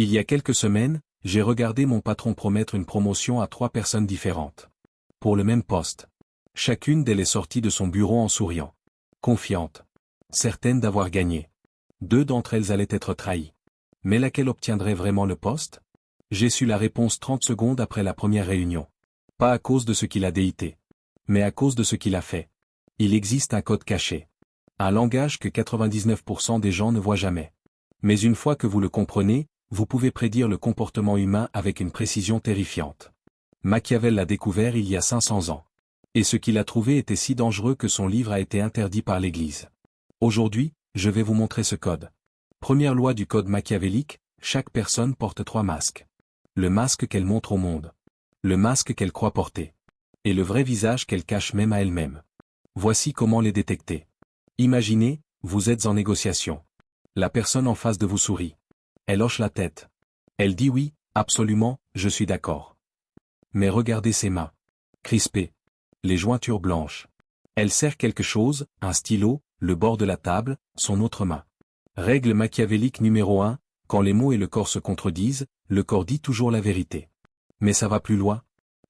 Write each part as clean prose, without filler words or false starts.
Il y a quelques semaines, j'ai regardé mon patron promettre une promotion à 3 personnes différentes. Pour le même poste. Chacune d'elles est sortie de son bureau en souriant. Confiante. Certaine d'avoir gagné. 2 d'entre elles allaient être trahies. Mais laquelle obtiendrait vraiment le poste? J'ai su la réponse 30 secondes après la première réunion. Pas à cause de ce qu'il a déité. Mais à cause de ce qu'il a fait. Il existe un code caché. Un langage que 99% des gens ne voient jamais. Mais une fois que vous le comprenez, vous pouvez prédire le comportement humain avec une précision terrifiante. Machiavel l'a découvert il y a 500 ans. Et ce qu'il a trouvé était si dangereux que son livre a été interdit par l'Église. Aujourd'hui, je vais vous montrer ce code. Première loi du code machiavélique, chaque personne porte 3 masques. Le masque qu'elle montre au monde. Le masque qu'elle croit porter. Et le vrai visage qu'elle cache même à elle-même. Voici comment les détecter. Imaginez, vous êtes en négociation. La personne en face de vous sourit. Elle hoche la tête. Elle dit oui, absolument, je suis d'accord. Mais regardez ses mains. Crispées. Les jointures blanches. Elle serre quelque chose, un stylo, le bord de la table, son autre main. Règle machiavélique numéro 1, quand les mots et le corps se contredisent, le corps dit toujours la vérité. Mais ça va plus loin.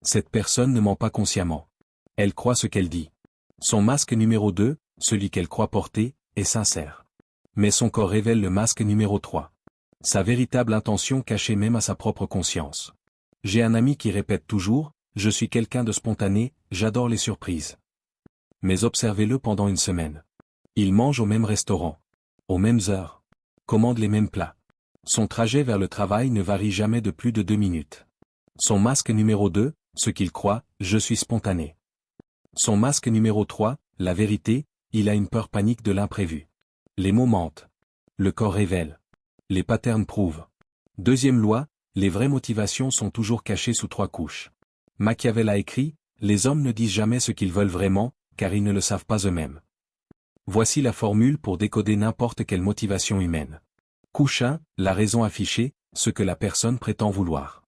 Cette personne ne ment pas consciemment. Elle croit ce qu'elle dit. Son masque numéro 2, celui qu'elle croit porter, est sincère. Mais son corps révèle le masque numéro 3. Sa véritable intention cachée même à sa propre conscience. J'ai un ami qui répète toujours, je suis quelqu'un de spontané, j'adore les surprises. Mais observez-le pendant une semaine. Il mange au même restaurant. Aux mêmes heures. Commande les mêmes plats. Son trajet vers le travail ne varie jamais de plus de 2 minutes. Son masque numéro 2, ce qu'il croit, je suis spontané. Son masque numéro 3, la vérité, il a une peur panique de l'imprévu. Les mots mentent. Le corps révèle. Les patterns prouvent. Deuxième loi, les vraies motivations sont toujours cachées sous 3 couches. Machiavel a écrit, les hommes ne disent jamais ce qu'ils veulent vraiment, car ils ne le savent pas eux-mêmes. Voici la formule pour décoder n'importe quelle motivation humaine. Couche 1, la raison affichée, ce que la personne prétend vouloir.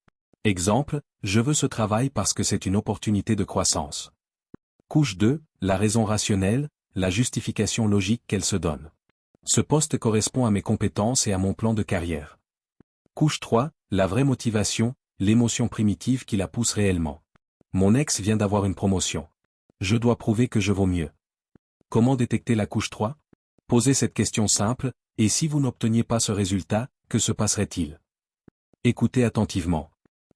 Exemple, je veux ce travail parce que c'est une opportunité de croissance. Couche 2, la raison rationnelle, la justification logique qu'elle se donne. Ce poste correspond à mes compétences et à mon plan de carrière. Couche 3, la vraie motivation, l'émotion primitive qui la pousse réellement. Mon ex vient d'avoir une promotion. Je dois prouver que je vaux mieux. Comment détecter la couche 3? Posez cette question simple, et si vous n'obteniez pas ce résultat, que se passerait-il? Écoutez attentivement.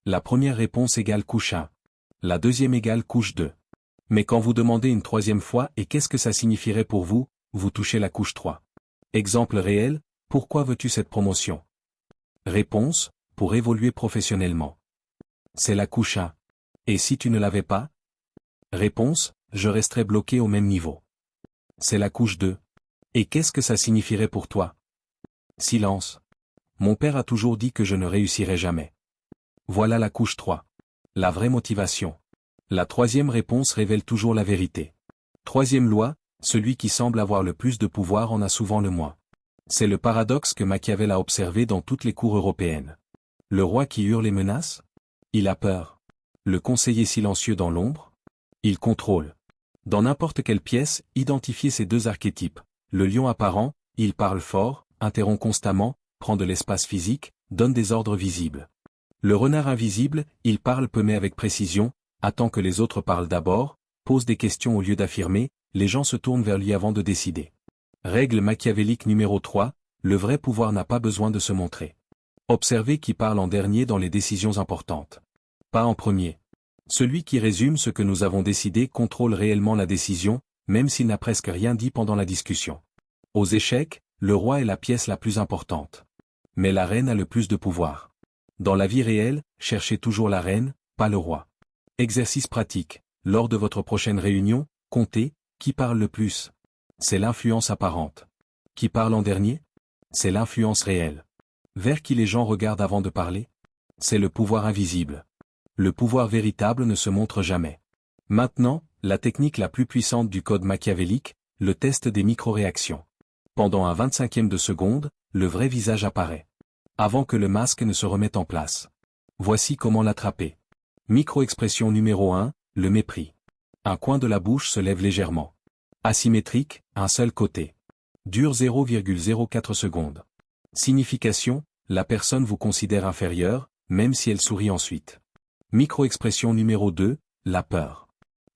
La première réponse égale couche 1. La deuxième égale couche 2. Mais quand vous demandez une troisième fois et qu'est-ce que ça signifierait pour vous, vous touchez la couche 3. Exemple réel, pourquoi veux-tu cette promotion? Réponse, pour évoluer professionnellement. C'est la couche 1. Et si tu ne l'avais pas? Réponse, je resterais bloqué au même niveau. C'est la couche 2. Et qu'est-ce que ça signifierait pour toi? Silence. Mon père a toujours dit que je ne réussirais jamais. Voilà la couche 3. La vraie motivation. La troisième réponse révèle toujours la vérité. Troisième loi, celui qui semble avoir le plus de pouvoir en a souvent le moins. C'est le paradoxe que Machiavel a observé dans toutes les cours européennes. Le roi qui hurle et menace? Il a peur. Le conseiller silencieux dans l'ombre? Il contrôle. Dans n'importe quelle pièce, identifiez ces 2 archétypes. Le lion apparent, il parle fort, interrompt constamment, prend de l'espace physique, donne des ordres visibles. Le renard invisible, il parle peu mais avec précision, attend que les autres parlent d'abord, pose des questions au lieu d'affirmer, les gens se tournent vers lui avant de décider. Règle machiavélique numéro 3, le vrai pouvoir n'a pas besoin de se montrer. Observez qui parle en dernier dans les décisions importantes. Pas en premier. Celui qui résume ce que nous avons décidé contrôle réellement la décision, même s'il n'a presque rien dit pendant la discussion. Aux échecs, le roi est la pièce la plus importante. Mais la reine a le plus de pouvoir. Dans la vie réelle, cherchez toujours la reine, pas le roi. Exercice pratique. Lors de votre prochaine réunion, comptez, qui parle le plus? C'est l'influence apparente. Qui parle en dernier? C'est l'influence réelle. Vers qui les gens regardent avant de parler? C'est le pouvoir invisible. Le pouvoir véritable ne se montre jamais. Maintenant, la technique la plus puissante du code machiavélique, le test des micro-réactions. Pendant un 25e de seconde, le vrai visage apparaît. Avant que le masque ne se remette en place. Voici comment l'attraper. Micro-expression numéro 1, le mépris. Un coin de la bouche se lève légèrement. Asymétrique, un seul côté. Dure 0,04 secondes. Signification, la personne vous considère inférieur, même si elle sourit ensuite. Micro-expression numéro 2, la peur.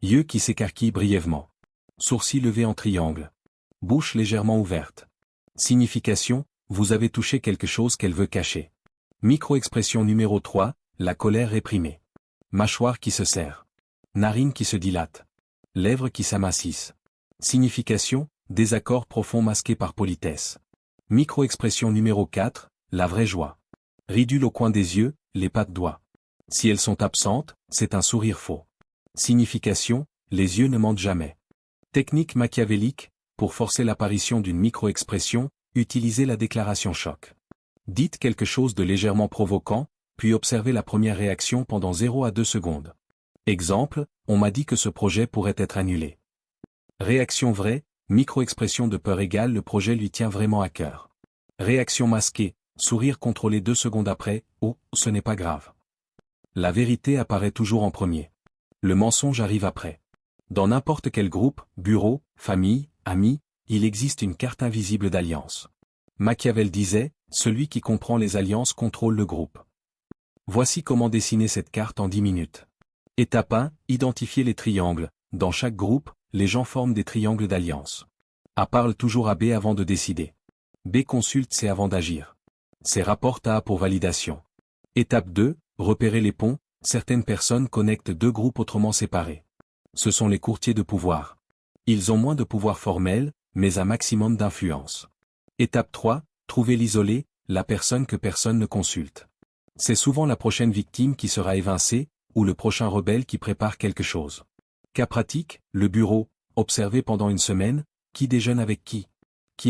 Yeux qui s'écarquillent brièvement. Sourcils levés en triangle. Bouche légèrement ouverte. Signification, vous avez touché quelque chose qu'elle veut cacher. Micro-expression numéro 3, la colère réprimée. Mâchoire qui se serre. Narines qui se dilatent. Lèvres qui s'amincissent. Signification, désaccord profond masqué par politesse. Micro-expression numéro 4, la vraie joie. Ridule au coin des yeux, les pattes doigts. Si elles sont absentes, c'est un sourire faux. Signification, les yeux ne mentent jamais. Technique machiavélique, pour forcer l'apparition d'une micro-expression, utilisez la déclaration choc. Dites quelque chose de légèrement provoquant, puis observez la première réaction pendant 0 à 2 secondes. Exemple, on m'a dit que ce projet pourrait être annulé. Réaction vraie, micro-expression de peur égale le projet lui tient vraiment à cœur. Réaction masquée, sourire contrôlé 2 secondes après, oh, ce n'est pas grave. La vérité apparaît toujours en premier. Le mensonge arrive après. Dans n'importe quel groupe, bureau, famille, amis, il existe une carte invisible d'alliance. Machiavel disait, celui qui comprend les alliances contrôle le groupe. Voici comment dessiner cette carte en 10 minutes. Étape 1, identifier les triangles. Dans chaque groupe, les gens forment des triangles d'alliance. A parle toujours à B avant de décider. B consulte C avant d'agir. C rapporte à A pour validation. Étape 2, repérer les ponts. Certaines personnes connectent 2 groupes autrement séparés. Ce sont les courtiers de pouvoir. Ils ont moins de pouvoir formel, mais un maximum d'influence. Étape 3, trouver l'isolé, la personne que personne ne consulte. C'est souvent la prochaine victime qui sera évincée, ou le prochain rebelle qui prépare quelque chose. Cas pratique, le bureau, observé pendant une semaine, qui déjeune avec qui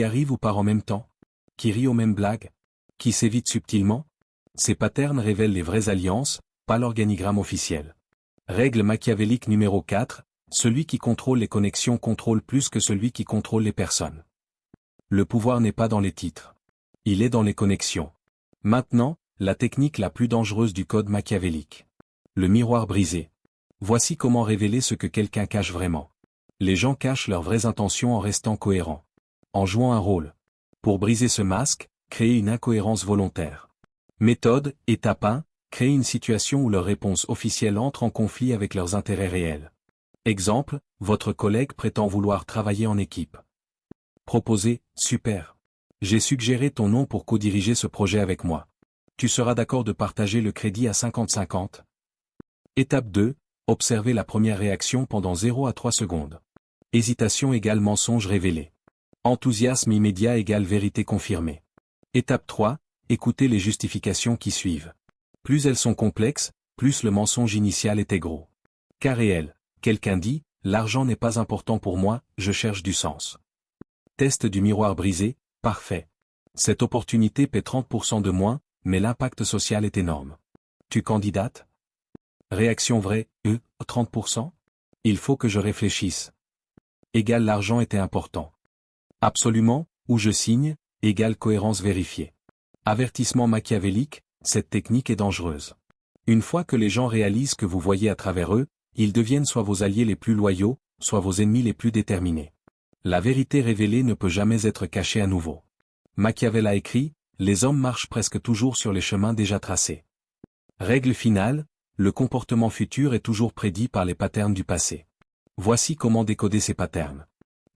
arrive ou part en même temps, qui rit aux mêmes blagues, qui s'évite subtilement. Ces patterns révèlent les vraies alliances, pas l'organigramme officiel. Règle machiavélique numéro 4, celui qui contrôle les connexions contrôle plus que celui qui contrôle les personnes. Le pouvoir n'est pas dans les titres. Il est dans les connexions. Maintenant, la technique la plus dangereuse du code machiavélique. Le miroir brisé. Voici comment révéler ce que quelqu'un cache vraiment. Les gens cachent leurs vraies intentions en restant cohérents. En jouant un rôle. Pour briser ce masque, créez une incohérence volontaire. Méthode, étape 1, créer une situation où leur réponse officielle entre en conflit avec leurs intérêts réels. Exemple, votre collègue prétend vouloir travailler en équipe. Proposez, super. J'ai suggéré ton nom pour co-diriger ce projet avec moi. Tu seras d'accord de partager le crédit à 50-50? Étape 2, observez la première réaction pendant 0 à 3 secondes. Hésitation égale mensonge révélé. Enthousiasme immédiat égale vérité confirmée. Étape 3, écoutez les justifications qui suivent. Plus elles sont complexes, plus le mensonge initial était gros. Cas réel, quelqu'un dit, l'argent n'est pas important pour moi, je cherche du sens. Test du miroir brisé, parfait. Cette opportunité paie 30% de moins, mais l'impact social est énorme. Tu candidates? Réaction vraie, 30%? Il faut que je réfléchisse. Égale l'argent était important. Absolument, ou je signe, égale cohérence vérifiée. Avertissement machiavélique, cette technique est dangereuse. Une fois que les gens réalisent que vous voyez à travers eux, ils deviennent soit vos alliés les plus loyaux, soit vos ennemis les plus déterminés. La vérité révélée ne peut jamais être cachée à nouveau. Machiavel a écrit, les hommes marchent presque toujours sur les chemins déjà tracés. Règle finale, le comportement futur est toujours prédit par les patterns du passé. Voici comment décoder ces patterns.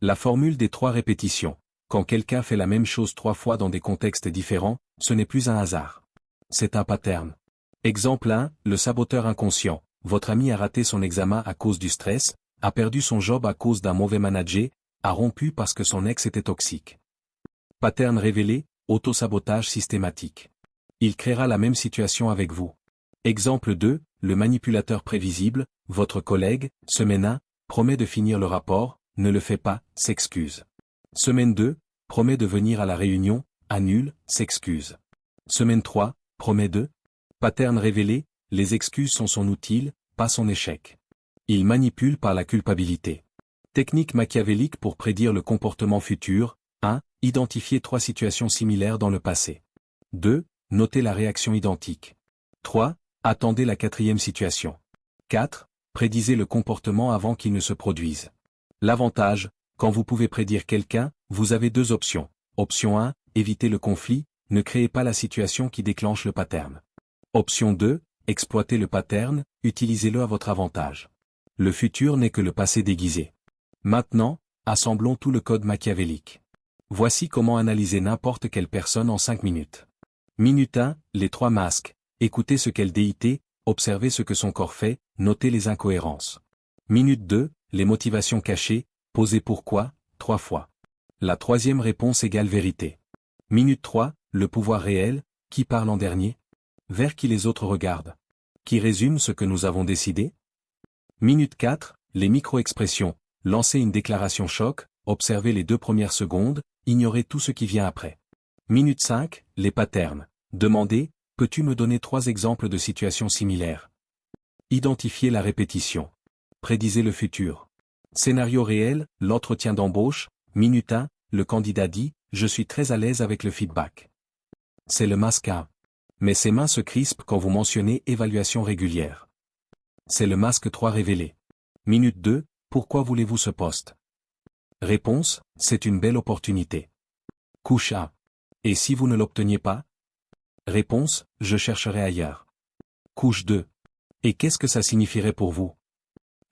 La formule des 3 répétitions. Quand quelqu'un fait la même chose 3 fois dans des contextes différents, ce n'est plus un hasard. C'est un pattern. Exemple 1, le saboteur inconscient. Votre ami a raté son examen à cause du stress, a perdu son job à cause d'un mauvais manager, a rompu parce que son ex était toxique. Pattern révélé, auto-sabotage systématique. Il créera la même situation avec vous. Exemple 2, le manipulateur prévisible, votre collègue, semaine 1, promet de finir le rapport, ne le fait pas, s'excuse. Semaine 2, promet de venir à la réunion, annule, s'excuse. Semaine 3, promet de. Pattern révélé, les excuses sont son outil, pas son échec. Il manipule par la culpabilité. Technique machiavélique pour prédire le comportement futur. 1. Identifier 3 situations similaires dans le passé. 2. Notez la réaction identique. 3. Attendez la 4e situation. 4. Prédisez le comportement avant qu'il ne se produise. L'avantage, quand vous pouvez prédire quelqu'un, vous avez 2 options. Option 1, éviter le conflit, ne créez pas la situation qui déclenche le pattern. Option 2, exploitez le pattern, utilisez-le à votre avantage. Le futur n'est que le passé déguisé. Maintenant, assemblons tout le code machiavélique. Voici comment analyser n'importe quelle personne en 5 minutes. Minute 1, les 3 masques. Écoutez ce qu'elle déité, observez ce que son corps fait, notez les incohérences. Minute 2, les motivations cachées, posez pourquoi, 3 fois. La troisième réponse égale vérité. Minute 3, le pouvoir réel, qui parle en dernier? Vers qui les autres regardent? Qui résume ce que nous avons décidé? Minute 4, les micro-expressions, lancez une déclaration choc, observez les 2 premières secondes, ignorez tout ce qui vient après. Minute 5, les patterns, demandez, peux-tu me donner 3 exemples de situations similaires? Identifiez la répétition. Prédisez le futur. Scénario réel, l'entretien d'embauche. Minute 1, le candidat dit, je suis très à l'aise avec le feedback. C'est le masque 1. Mais ses mains se crispent quand vous mentionnez évaluation régulière. C'est le masque 3 révélé. Minute 2, pourquoi voulez-vous ce poste? Réponse, c'est une belle opportunité. Couche 1. Et si vous ne l'obteniez pas? Réponse, je chercherai ailleurs. Couche 2. Et qu'est-ce que ça signifierait pour vous?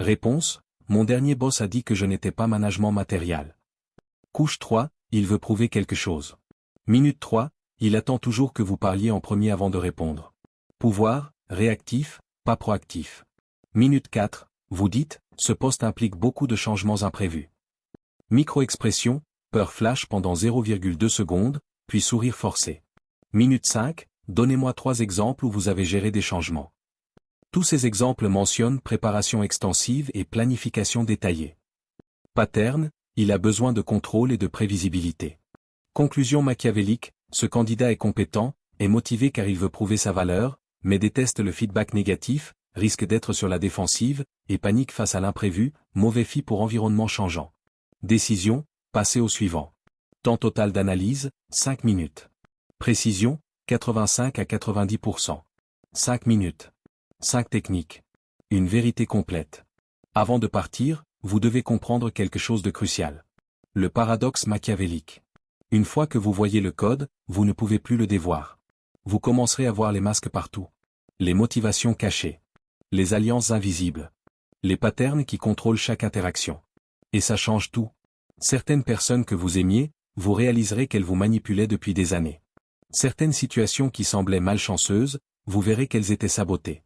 Réponse, mon dernier boss a dit que je n'étais pas management matériel. Couche 3, il veut prouver quelque chose. Minute 3, il attend toujours que vous parliez en premier avant de répondre. Pouvoir, réactif, pas proactif. Minute 4, vous dites, ce poste implique beaucoup de changements imprévus. Micro-expression, peur flash pendant 0,2 secondes, puis sourire forcé. Minute 5, donnez-moi 3 exemples où vous avez géré des changements. Tous ces exemples mentionnent préparation extensive et planification détaillée. Pattern, il a besoin de contrôle et de prévisibilité. Conclusion machiavélique, ce candidat est compétent, est motivé car il veut prouver sa valeur, mais déteste le feedback négatif, risque d'être sur la défensive, et panique face à l'imprévu, mauvais fit pour environnement changeant. Décision, passer au suivant. Temps total d'analyse, 5 minutes. Précision, 85 à 90%. 5 minutes. 5 techniques. Une vérité complète. Avant de partir, vous devez comprendre quelque chose de crucial. Le paradoxe machiavélique. Une fois que vous voyez le code, vous ne pouvez plus le dévoir. Vous commencerez à voir les masques partout. Les motivations cachées. Les alliances invisibles. Les patterns qui contrôlent chaque interaction. Et ça change tout. Certaines personnes que vous aimiez, vous réaliserez qu'elles vous manipulaient depuis des années. Certaines situations qui semblaient malchanceuses, vous verrez qu'elles étaient sabotées.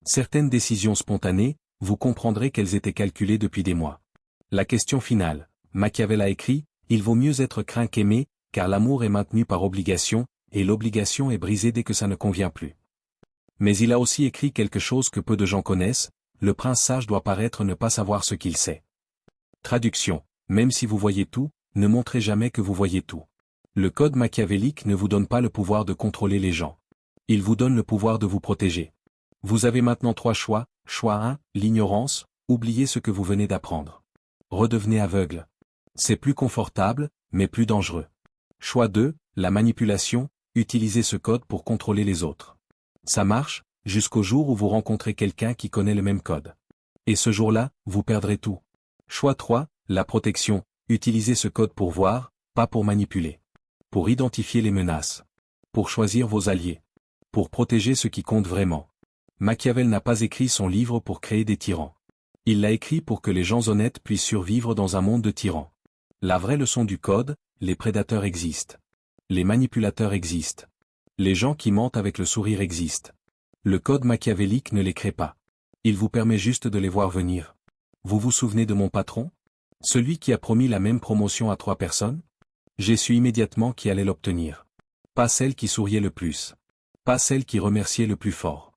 Certaines décisions spontanées, vous comprendrez qu'elles étaient calculées depuis des mois. La question finale. Machiavel a écrit, il vaut mieux être craint qu'aimé, car l'amour est maintenu par obligation, et l'obligation est brisée dès que ça ne convient plus. Mais il a aussi écrit quelque chose que peu de gens connaissent, le prince sage doit paraître ne pas savoir ce qu'il sait. Traduction. Même si vous voyez tout, ne montrez jamais que vous voyez tout. Le code machiavélique ne vous donne pas le pouvoir de contrôler les gens. Il vous donne le pouvoir de vous protéger. Vous avez maintenant 3 choix. Choix 1, l'ignorance, oubliez ce que vous venez d'apprendre. Redevenez aveugle. C'est plus confortable, mais plus dangereux. Choix 2, la manipulation, utilisez ce code pour contrôler les autres. Ça marche, jusqu'au jour où vous rencontrez quelqu'un qui connaît le même code. Et ce jour-là, vous perdrez tout. Choix 3, la protection, utilisez ce code pour voir, pas pour manipuler. Pour identifier les menaces. Pour choisir vos alliés. Pour protéger ce qui compte vraiment. Machiavel n'a pas écrit son livre pour créer des tyrans. Il l'a écrit pour que les gens honnêtes puissent survivre dans un monde de tyrans. La vraie leçon du code, les prédateurs existent. Les manipulateurs existent. Les gens qui mentent avec le sourire existent. Le code machiavélique ne les crée pas. Il vous permet juste de les voir venir. Vous vous souvenez de mon patron? Celui qui a promis la même promotion à 3 personnes? J'ai su immédiatement qui allait l'obtenir. Pas celle qui souriait le plus. Pas celle qui remerciait le plus fort.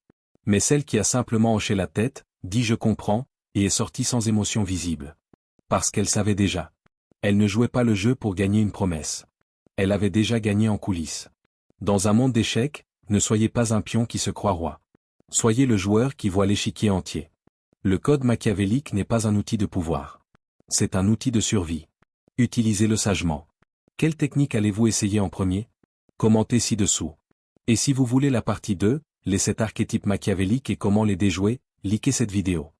Mais celle qui a simplement hoché la tête, dit je comprends, et est sortie sans émotion visible. Parce qu'elle savait déjà. Elle ne jouait pas le jeu pour gagner une promesse. Elle avait déjà gagné en coulisses. Dans un monde d'échecs, ne soyez pas un pion qui se croit roi. Soyez le joueur qui voit l'échiquier entier. Le code machiavélique n'est pas un outil de pouvoir. C'est un outil de survie. Utilisez-le sagement. Quelle technique allez-vous essayer en premier? Commentez ci-dessous. Et si vous voulez la partie 2, les 7 archétypes machiavéliques et comment les déjouer, likez cette vidéo.